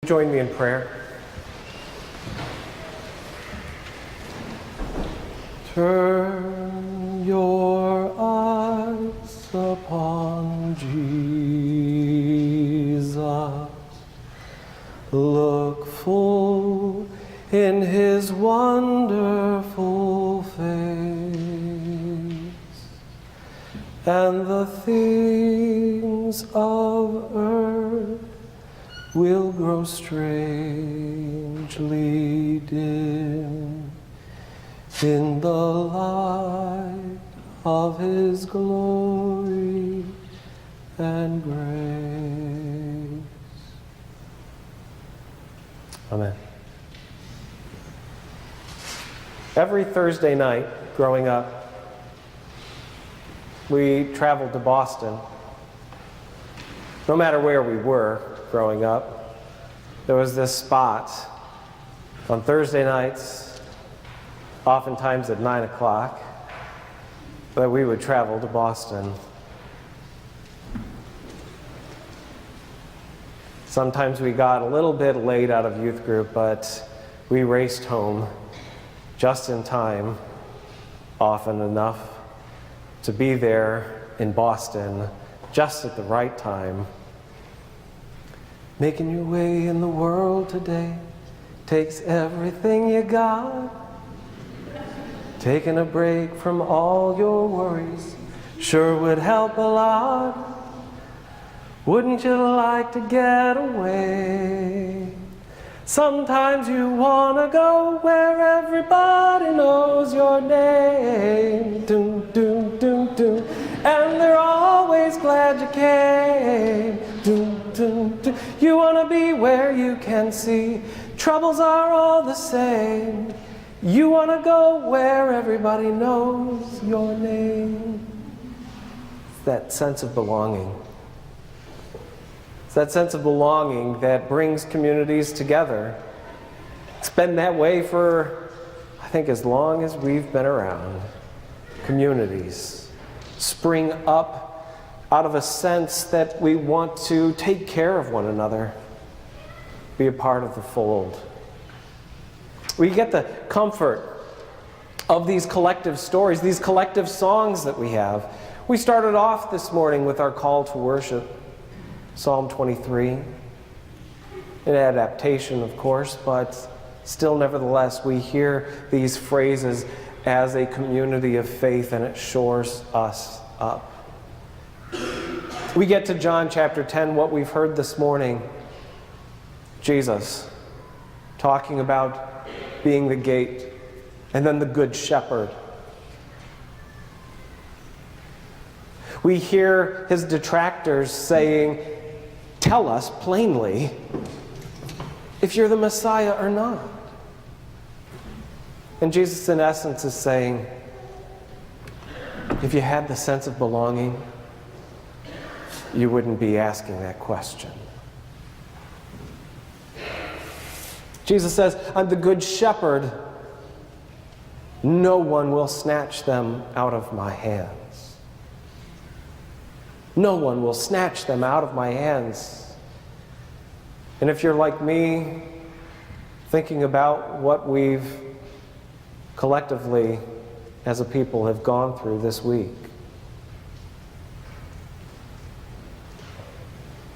join me in prayer? Turn your eyes upon Jesus. Look full in his wonderful face, and the things of earth will grow strangely dim in the light of his glory and grace. Amen. Every Thursday night growing up, we traveled to Boston. No matter where we were growing up, there was this spot on Thursday nights, oftentimes at 9 o'clock, that we would travel to Boston. Sometimes we got a little bit late out of youth group, but we raced home just in time, often enough, to be there in Boston just at the right time. Making your way in the world today takes everything you got. Taking a break from all your worries sure would help a lot. Wouldn't you like to get away? Sometimes you want to go where everybody knows your name. Doom, doom, doom, doom. And they're always glad you came. Doom, doom, doom. You want to be where you can see troubles are all the same. You want to go where everybody knows your name. It's that sense of belonging. It's that sense of belonging that brings communities together. It's been that way for, I think, as long as we've been around. Communities spring up out of a sense that we want to take care of one another, be a part of the fold. We get the comfort of these collective stories, these collective songs that we have. We started off this morning with our call to worship, Psalm 23. An adaptation, of course, but still, nevertheless, we hear these phrases as a community of faith, and it shores us up. We get to John chapter 10, what we've heard this morning. Jesus talking about being the gate, and then the good shepherd. We hear his detractors saying, "Tell us plainly if you're the Messiah or not." And Jesus, in essence, is saying, if you had the sense of belonging, you wouldn't be asking that question. Jesus says, "I'm the good shepherd. No one will snatch them out of my hands." No one will snatch them out of my hands. And if you're like me, thinking about what we've collectively as a people have gone through this week,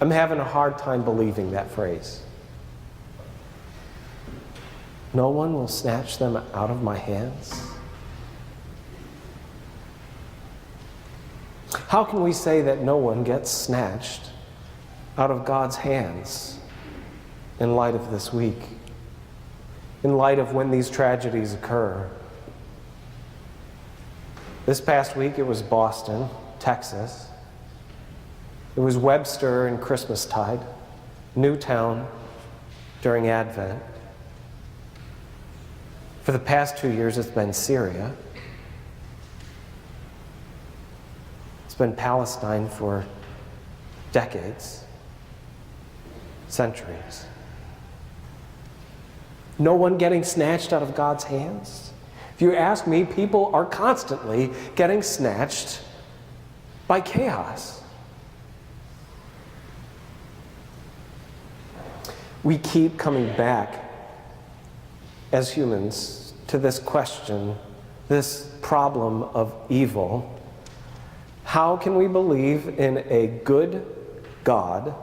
I'm having a hard time believing that phrase. No one will snatch them out of my hands. How can we say that no one gets snatched out of God's hands in light of this week? In light of when these tragedies occur? This past week it was Boston, Texas. It was Webster in Christmastide, Newtown during Advent. For the past 2 years, it's been Syria. It's been Palestine for decades, centuries. No one getting snatched out of God's hands? If you ask me, people are constantly getting snatched by chaos. we keep coming back as humans to this question, this problem of evil. How can we believe in a good God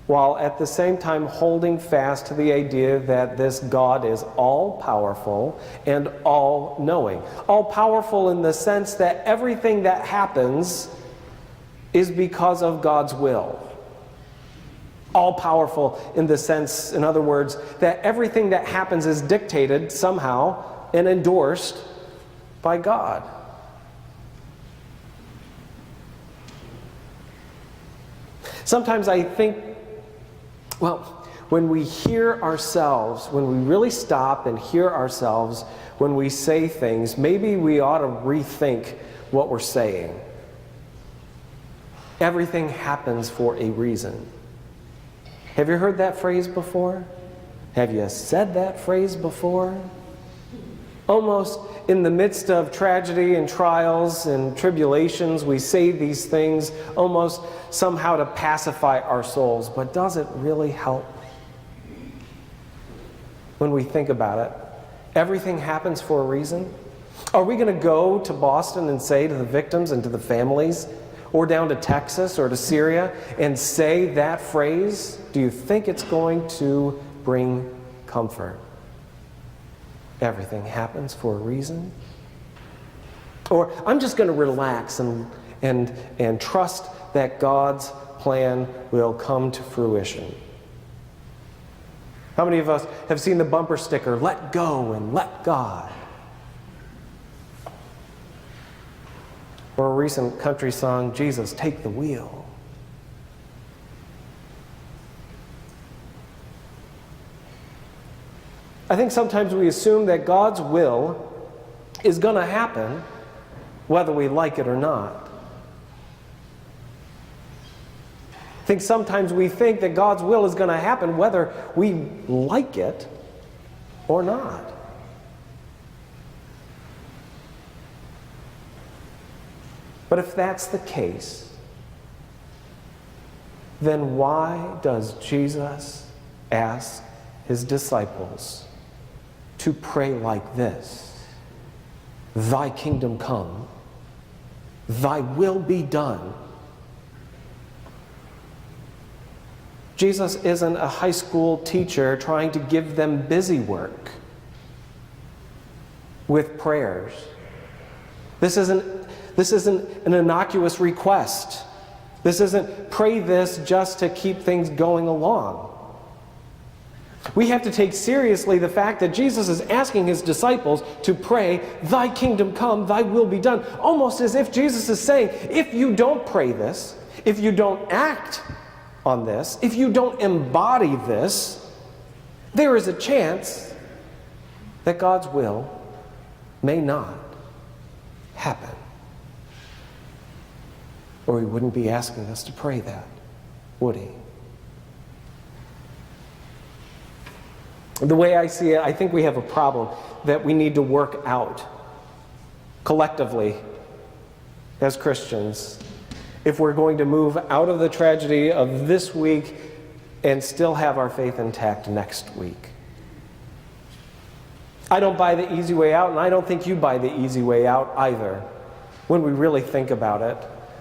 while at the same time holding fast to the idea that this God is all-powerful and all-knowing? All-powerful in the sense that everything that happens is because of God's will. All-powerful in the sense, in other words, that everything that happens is dictated somehow and endorsed by God. Sometimes I think, when we hear ourselves, when we really stop and hear ourselves, when we say things, maybe we ought to rethink what we're saying. Everything happens for a reason. Have you heard that phrase before? Have you said that phrase before? Almost in the midst of tragedy and trials and tribulations, we say these things almost somehow to pacify our souls. But does it really help? When we think about it, everything happens for a reason. Are we going to go to Boston and say to the victims and to the families, or down to Texas or to Syria, and say that phrase? Do you think it's going to bring comfort? Everything happens for a reason? Or I'm just going to relax and trust that God's plan will come to fruition. How many of us have seen the bumper sticker, "Let go and let God"? Or a recent country song, "Jesus, take the wheel." I think sometimes we assume that God's will is going to happen whether we like it or not. I think sometimes we think that God's will is going to happen whether we like it or not. But if that's the case, then why does Jesus ask his disciples to pray like this? "Thy kingdom come, thy will be done." Jesus isn't a high school teacher trying to give them busy work with prayers. This isn't an innocuous request. This isn't pray this just to keep things going along. We have to take seriously the fact that Jesus is asking his disciples to pray, "Thy kingdom come, thy will be done," almost as if Jesus is saying, if you don't pray this, if you don't act on this, if you don't embody this, there is a chance that God's will may not happen. Or he wouldn't be asking us to pray that, would he? The way I see it, I think we have a problem that we need to work out collectively as Christians if we're going to move out of the tragedy of this week and still have our faith intact next week. I don't buy the easy way out, and I don't think you buy the easy way out either, when we really think about it.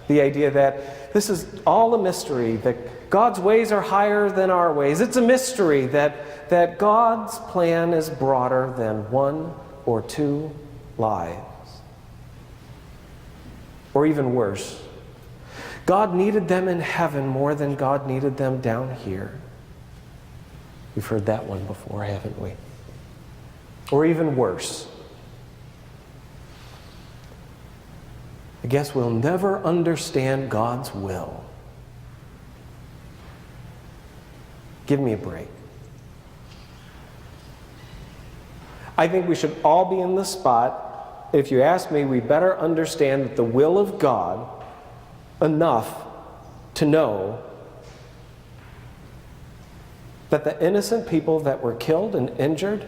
The idea that this is all a mystery, that God's ways are higher than our ways. It's a mystery that God's plan is broader than one or two lives. Or even worse, God needed them in heaven more than God needed them down here. We've heard that one before, haven't we? Or even worse, I guess we'll never understand God's will. Give me a break. I think we should all be in the spot, if you ask me, we better understand that the will of God enough to know that the innocent people that were killed and injured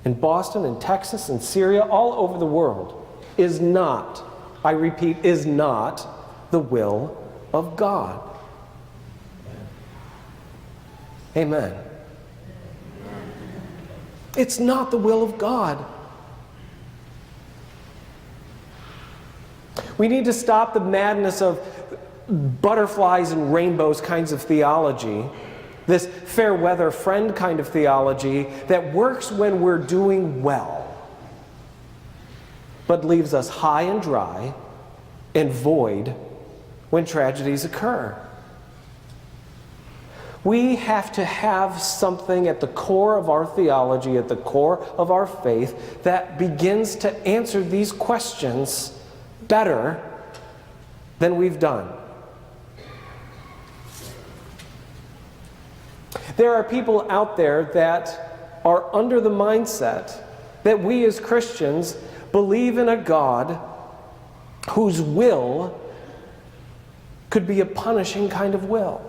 in Boston and Texas and Syria, all over the world, is not, I repeat, is not the will of God. Amen. It's not the will of God. We need to stop the madness of butterflies and rainbows kinds of theology, this fair weather friend kind of theology that works when we're doing well, but leaves us high and dry and void when tragedies occur. We have to have something at the core of our theology, at the core of our faith, that begins to answer these questions better than we've done. There are people out there that are under the mindset that we as Christians believe in a God whose will could be a punishing kind of will.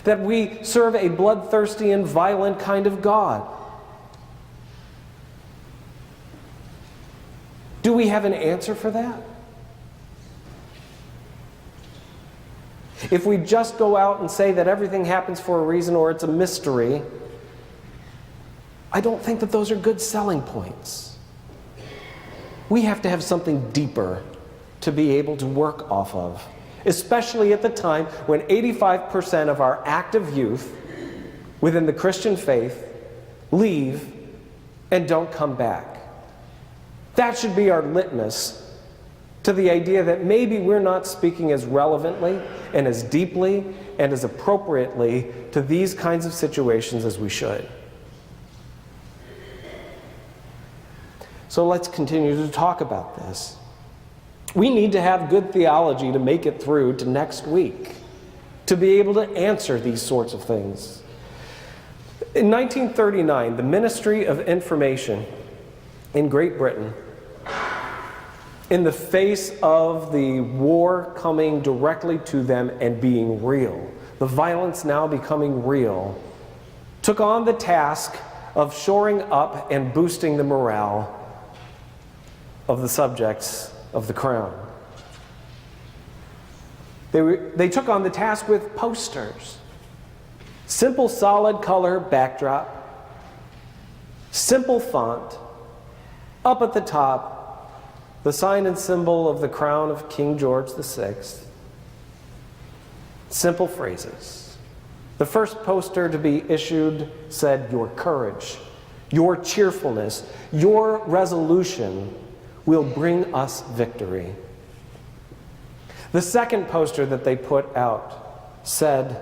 That we serve a bloodthirsty and violent kind of God. Do we have an answer for that? If we just go out and say that everything happens for a reason or it's a mystery, I don't think that those are good selling points. We have to have something deeper to be able to work off of, especially at the time when 85% of our active youth within the Christian faith leave and don't come back. That should be our litmus to the idea that maybe we're not speaking as relevantly and as deeply and as appropriately to these kinds of situations as we should. So let's continue to talk about this. We need to have good theology to make it through to next week, to be able to answer these sorts of things. In 1939, the Ministry of Information in Great Britain, in the face of the war coming directly to them and being real, the violence now becoming real, took on the task of shoring up and boosting the morale of the subjects of the crown. They took on the task with posters. Simple solid color backdrop, simple font, up at the top, the sign and symbol of the crown of King George VI. Simple phrases. The first poster to be issued said, "Your courage, your cheerfulness, your resolution will bring us victory." The second poster that they put out said,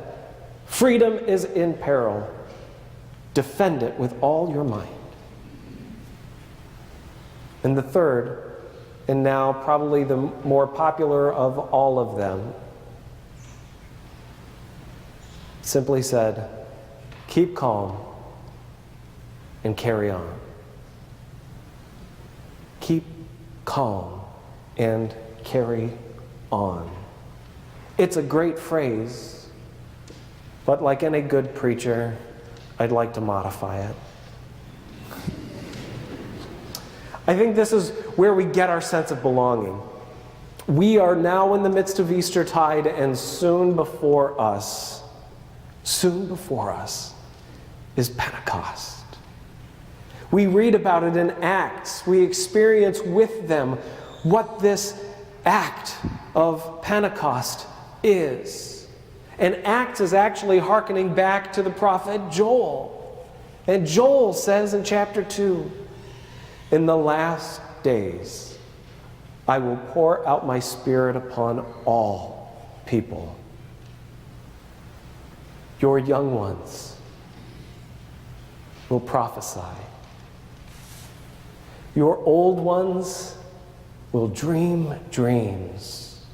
"Freedom is in peril. Defend it with all your might." And the third, and now probably the more popular of all of them, simply said, "Keep calm and carry on." Keep calm and carry on. It's a great phrase, but like any good preacher, I'd like to modify it. I think this is where we get our sense of belonging. We are now in the midst of Eastertide, and soon before us is Pentecost. We read about it in Acts. We experience with them what this act of Pentecost is. And Acts is actually hearkening back to the prophet Joel. And Joel says in chapter 2, "In the last days, I will pour out my Spirit upon all people. Your young ones will prophesy. Your old ones will dream dreams.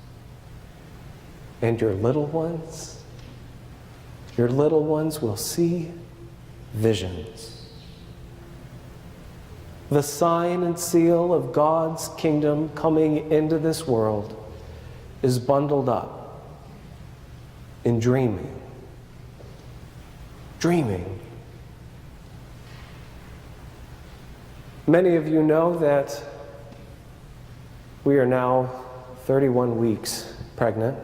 And your little ones will see visions." The sign and seal of God's kingdom coming into this world is bundled up in dreaming. Dreaming. Many of you know that we are now 31 weeks pregnant,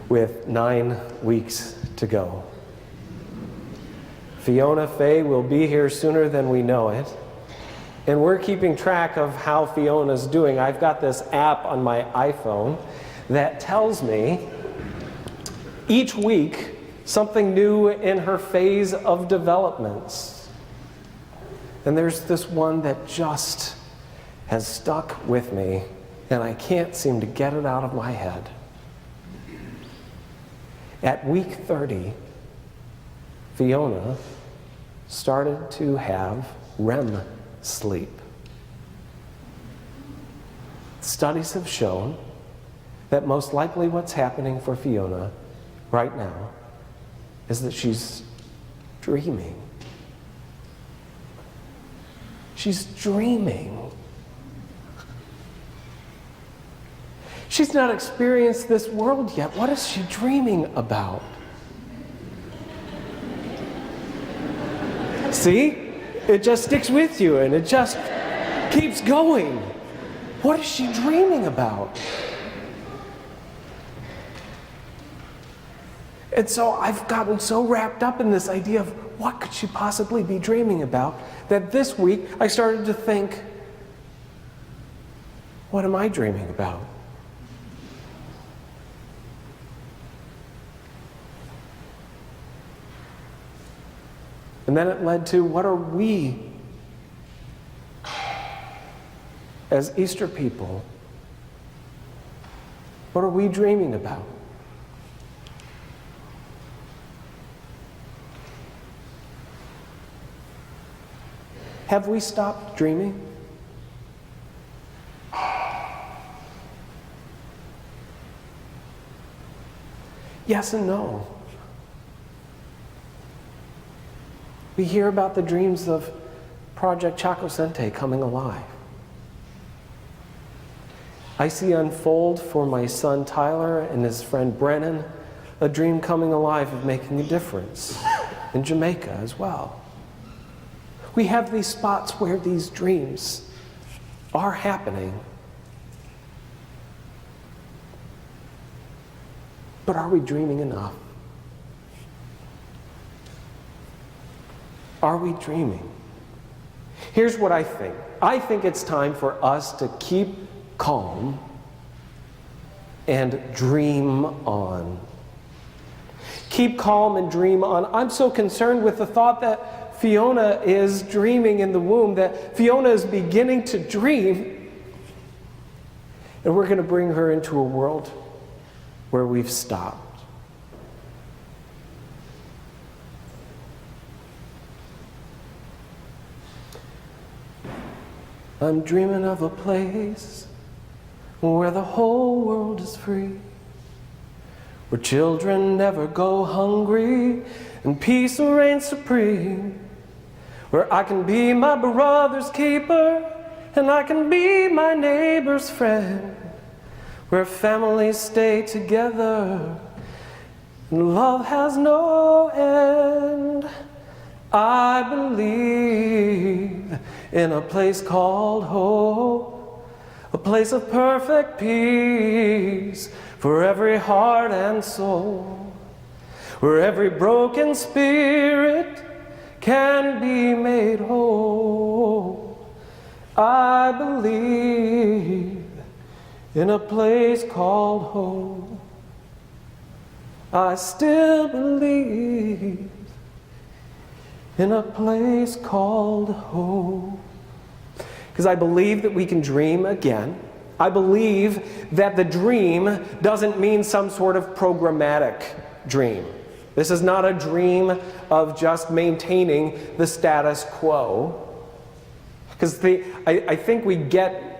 with 9 weeks to go. Fiona Faye will be here sooner than we know it. And we're keeping track of how Fiona's doing. I've got this app on my iPhone that tells me each week something new in her phase of developments. And there's this one that just has stuck with me, and I can't seem to get it out of my head. At week 30, Fiona started to have REM sleep. Studies have shown that most likely what's happening for Fiona right now is that she's dreaming. She's dreaming. She's not experienced this world yet. What is she dreaming about? See? It just sticks with you and it just keeps going. What is she dreaming about? And so I've gotten so wrapped up in this idea of what could she possibly be dreaming about that this week I started to think, what am I dreaming about? And then it led to, what are we, as Easter people, what are we dreaming about? Have we stopped dreaming? Yes and no. We hear about the dreams of Project Chacocente coming alive. I see unfold for my son Tyler and his friend Brennan a dream coming alive of making a difference in Jamaica as well. We have these spots where these dreams are happening. But are we dreaming enough? Are we dreaming? Here's what I think. I think it's time for us to keep calm and dream on. Keep calm and dream on. I'm so concerned with the thought that Fiona is dreaming in the womb, that Fiona is beginning to dream, and we're going to bring her into a world where we've stopped. I'm dreaming of a place where the whole world is free, where children never go hungry and peace reigns supreme, where I can be my brother's keeper and I can be my neighbor's friend, where families stay together and love has no end. I believe in a place called hope, a place of perfect peace for every heart and soul, where every broken spirit can be made whole. I believe in a place called hope. I still believe in a place called hope. Because I believe that we can dream again. I believe that the dream doesn't mean some sort of programmatic dream. This is not a dream of just maintaining the status quo. Because I think we get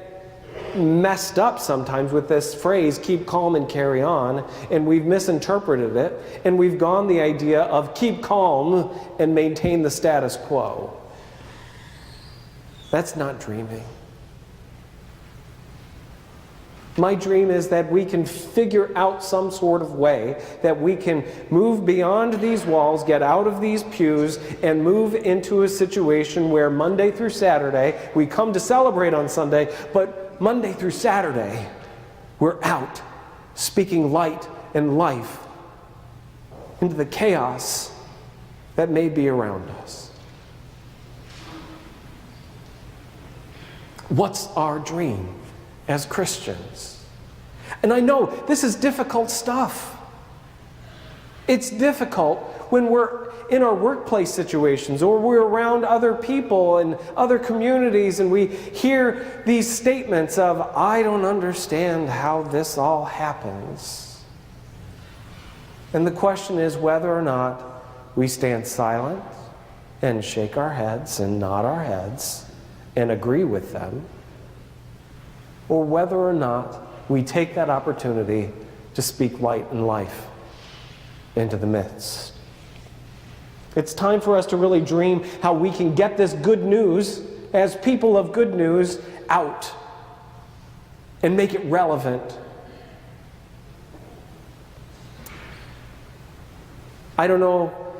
messed up sometimes with this phrase, keep calm and carry on, and we've misinterpreted it, and we've gone the idea of keep calm and maintain the status quo. That's not dreaming. My dream is that we can figure out some sort of way that we can move beyond these walls, get out of these pews, and move into a situation where Monday through Saturday, we come to celebrate on Sunday, but Monday through Saturday, we're out speaking light and life into the chaos that may be around us. What's our dream as Christians? And I know this is difficult stuff. It's difficult when we're in our workplace situations or we're around other people and other communities and we hear these statements of, I don't understand how this all happens. And the question is whether or not we stand silent and shake our heads and nod our heads and agree with them, or whether or not we take that opportunity to speak light and life into the midst. It's time for us to really dream how we can get this good news, as people of good news, out and make it relevant. I don't know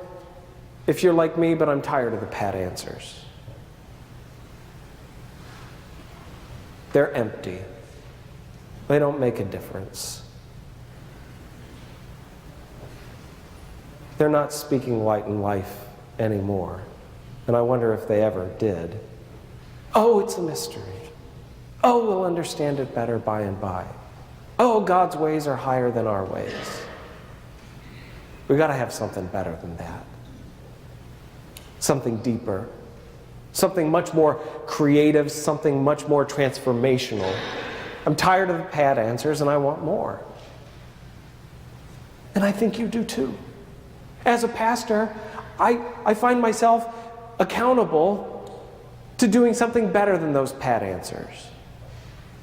if you're like me, but I'm tired of the pat answers. They're empty. They don't make a difference. They're not speaking light and life anymore. And I wonder if they ever did. Oh, it's a mystery. Oh, we'll understand it better by and by. Oh, God's ways are higher than our ways. We've got to have something better than that. Something deeper. Something much more creative, something much more transformational. I'm tired of the pat answers and I want more. And I think you do too. As a pastor, I find myself accountable to doing something better than those pat answers.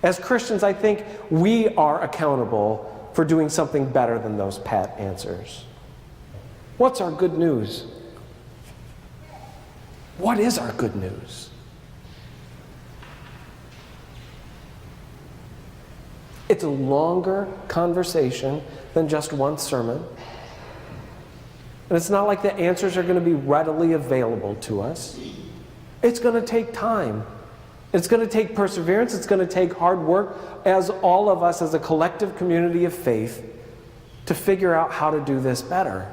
As Christians, I think we are accountable for doing something better than those pat answers. What's our good news? What is our good news? It's a longer conversation than just one sermon. And it's not like the answers are going to be readily available to us. It's going to take time. It's going to take perseverance. It's going to take hard work as all of us as a collective community of faith to figure out how to do this better.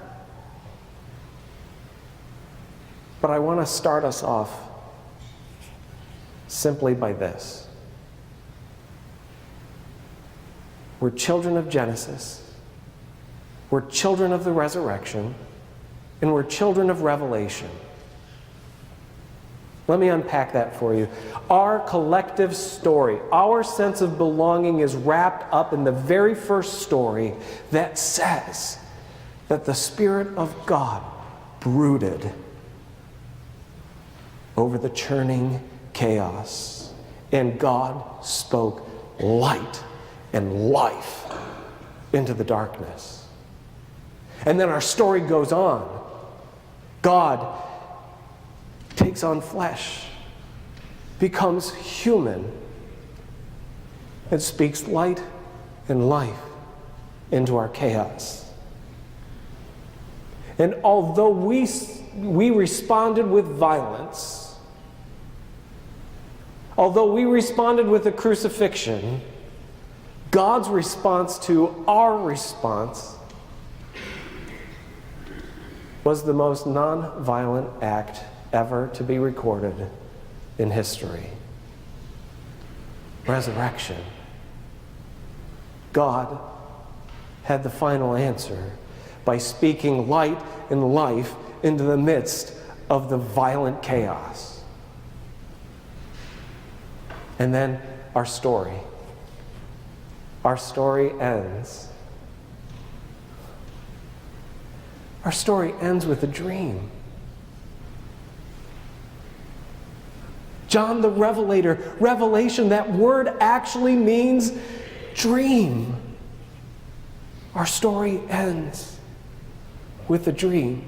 But I want to start us off simply by this. We're children of Genesis. We're children of the resurrection. And we're children of Revelation. Let me unpack that for you. Our collective story, our sense of belonging is wrapped up in the very first story that says that the Spirit of God brooded over the churning chaos. And God spoke light and life into the darkness. And then our story goes on. God takes on flesh, becomes human, and speaks light and life into our chaos. And although we responded with violence, although we responded with a crucifixion, God's response to our response was the most non-violent act ever to be recorded in history. Resurrection. God had the final answer by speaking light and life into the midst of the violent chaos. And then our story. Our story ends. Our story ends with a dream. John the Revelator, revelation, that word actually means dream. Our story ends with a dream.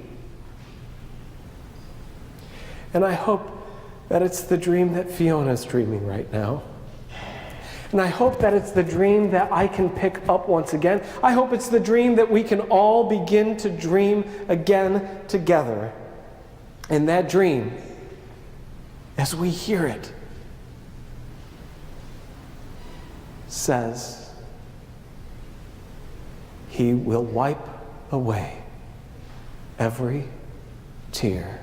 And I hope that it's the dream that Fiona's dreaming right now. And I hope that it's the dream that I can pick up once again. I hope it's the dream that we can all begin to dream again together. And that dream, as we hear it, says, He will wipe away every tear.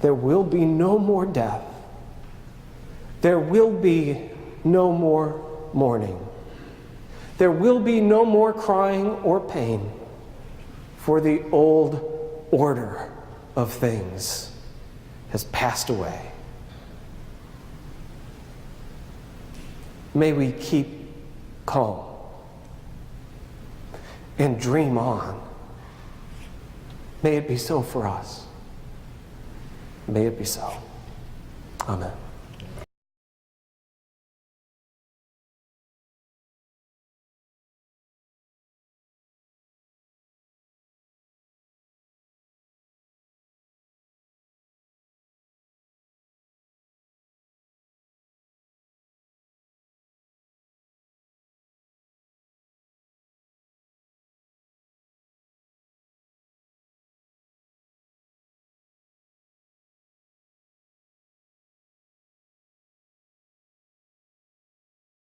There will be no more death. There will be no more mourning. There will be no more crying or pain, for the old order of things has passed away. May we keep calm and dream on. May it be so for us. May it be so. Amen.